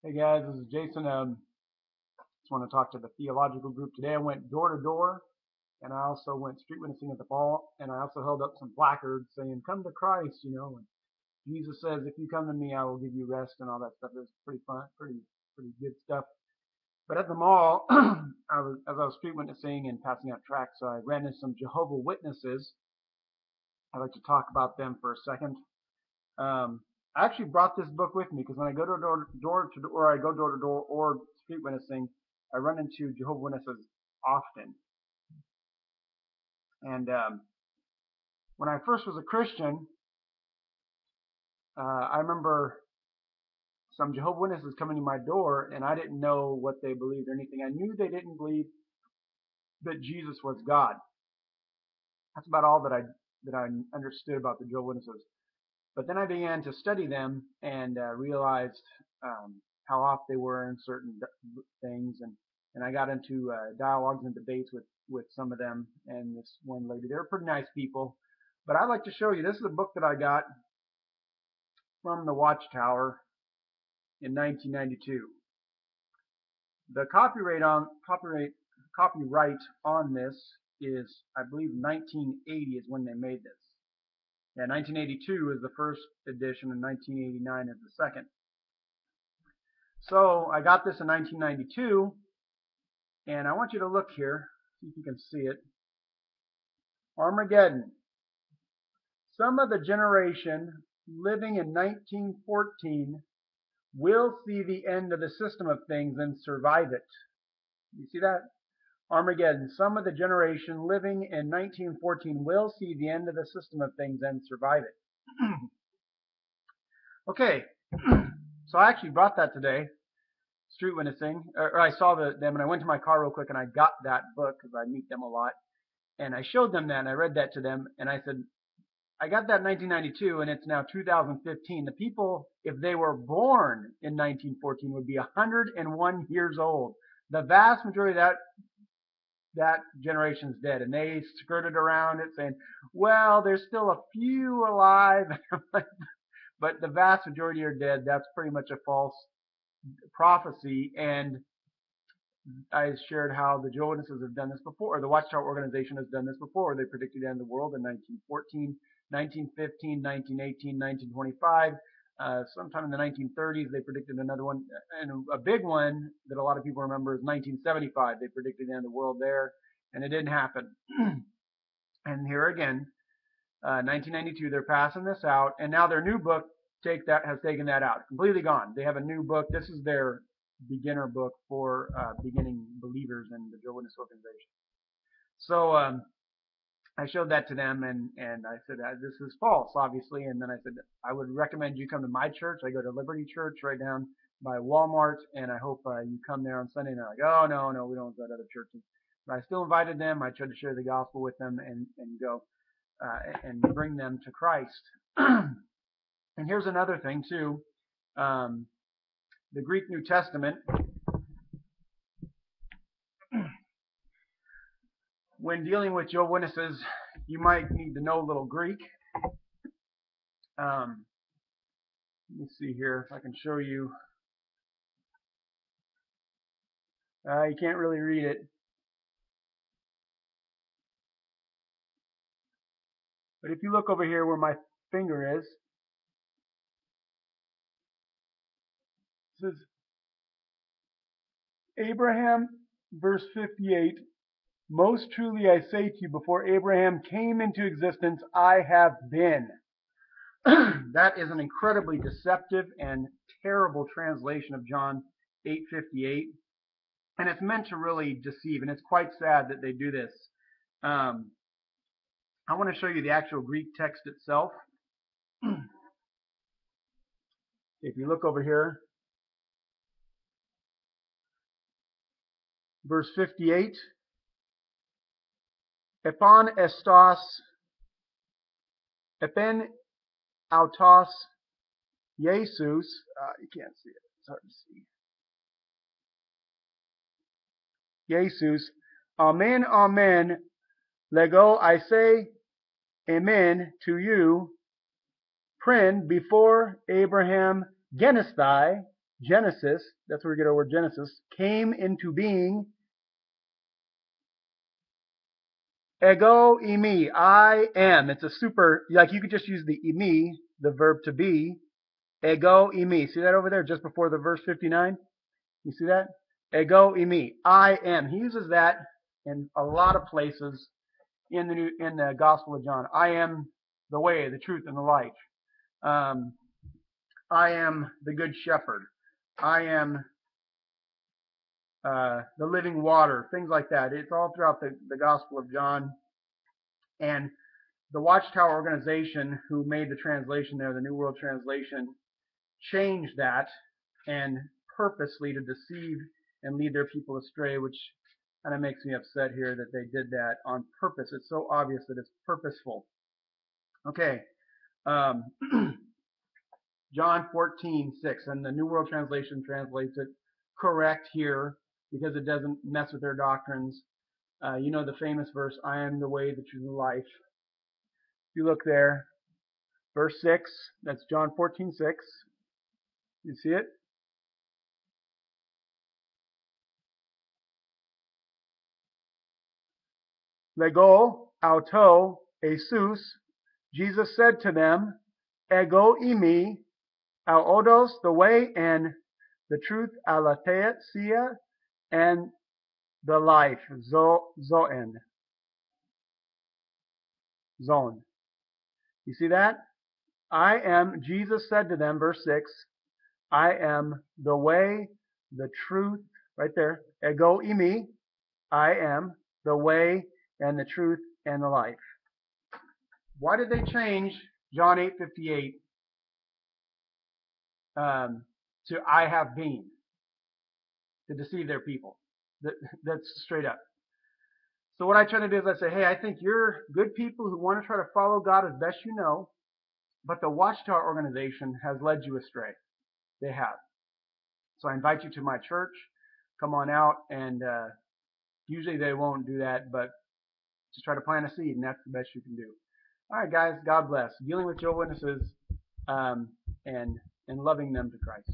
Hey guys, this is Jason. Just want to talk to the theological group today. I went door to door, and I also went street witnessing at the mall, and I also held up some placards saying, "Come to Christ," And Jesus says, "If you come to me, I will give you rest," and all that stuff. It was pretty fun, pretty good stuff. But at the mall, as I was street witnessing and passing out tracts, I ran into some Jehovah Witnesses. I'd like to talk about them for a second. I actually brought this book with me because when I go door to door, or I go door to door or street witnessing, I run into Jehovah's Witnesses often. And when I first was a Christian, I remember some Jehovah's Witnesses coming to my door, and I didn't know what they believed or anything. I knew they didn't believe that Jesus was God. That's about all that I understood about the Jehovah's Witnesses. But then I began to study them and realized how off they were in certain things, and I got into dialogues and debates with some of them and this one lady. They were pretty nice people. But I'd like to show you, this is a book that I got from the Watchtower in 1992. The copyright on this is, I believe, 1980 is when they made this. Yeah, 1982 is the first edition and 1989 is the second. So I got this in 1992, and I want you to look here, see if you can see it. Armageddon. Some of the generation living in 1914 will see the end of the system of things and survive it. You see that? Armageddon. Some of the generation living in 1914 will see the end of the system of things and survive it. Okay, so I actually brought that today, street witnessing, or I saw them and I went to my car real quick and I got that book because I meet them a lot. And I showed them that and I read that to them and I said, I got that in 1992 and it's now 2015. The people, if they were born in 1914, would be 101 years old. The vast majority of that generation's dead, and they skirted around it saying, well, there's still a few alive, but the vast majority are dead. That's pretty much a false prophecy. And I shared how the Jehovah's Witnesses have done this before, or the Watchtower organization has done this before. They predicted the end of the world in 1914, 1915, 1918, 1925. Sometime in the 1930s, they predicted another one. And a big one that a lot of people remember is 1975. They predicted the end of the world there, and it didn't happen. And here again, 1992, they're passing this out, and now their new book has taken that out. Completely gone. They have a new book. This is their beginner book for beginning believers in the Jehovah's Witness organization. So I showed that to them, and I said, this is false, obviously. And then I said, I would recommend you come to my church. I go to Liberty Church right down by Walmart, and I hope you come there on Sunday. And they're like, oh, no, we don't go to other churches. But I still invited them. I tried to share the gospel with them and go and bring them to Christ. And here's another thing, too. The Greek New Testament, when dealing with Jehovah's Witnesses, you might need to know a little Greek. Let me see here if I can show you. You can't really read it. But if you look over here where my finger is, it says Abraham, verse 58, most truly I say to you, before Abraham came into existence, I have been. That is an incredibly deceptive and terrible translation of John 8:58. And it's meant to really deceive, and it's quite sad that they do this. I want to show you the actual Greek text itself. If you look over here, verse 58, Epon autos Jesus, you can't see it, it's hard to see. Jesus, amen, amen, lego, I say amen to you, prin, before Abraham genesthai, Genesis, that's where we get our word Genesis, came into being. Ego eimi, I am. It's a super, like you could just use the eimi, the verb to be. Ego eimi. See that over there just before the verse 59? You see that? Ego eimi, I am. He uses that in a lot of places in the Gospel of John. I am the way, the truth, and the life. I am the good shepherd. I am the living water, things like that. It's all throughout the Gospel of John. And the Watchtower organization who made the translation there, the New World Translation, changed that and purposely to deceive and lead their people astray, which kind of makes me upset here that they did that on purpose. It's so obvious that it's purposeful. Okay. John 14:6, and the New World Translation translates it correct here because it doesn't mess with their doctrines. You know the famous verse, I am the way, the truth, and the life. If you look there, verse 6, that's John 14:6. You see it? Lego, auto, Jesus, Jesus said to them, Ego eimi, odos, the way and the truth, aletheia, and the life, zoen. Zone. You see that? I am, Jesus said to them, verse 6, I am the way, the truth, right there, ego eimi, I am the way and the truth and the life. Why did they change John 8:58 to I have been? To deceive their people. That's straight up. So what I try to do is I say, hey, I think you're good people who want to try to follow God as best you know, but the Watchtower organization has led you astray. They have. So I invite you to my church. Come on out, and usually they won't do that, but just try to plant a seed, and that's the best you can do. All right, guys, God bless. Dealing with Jehovah's Witnesses and loving them to Christ.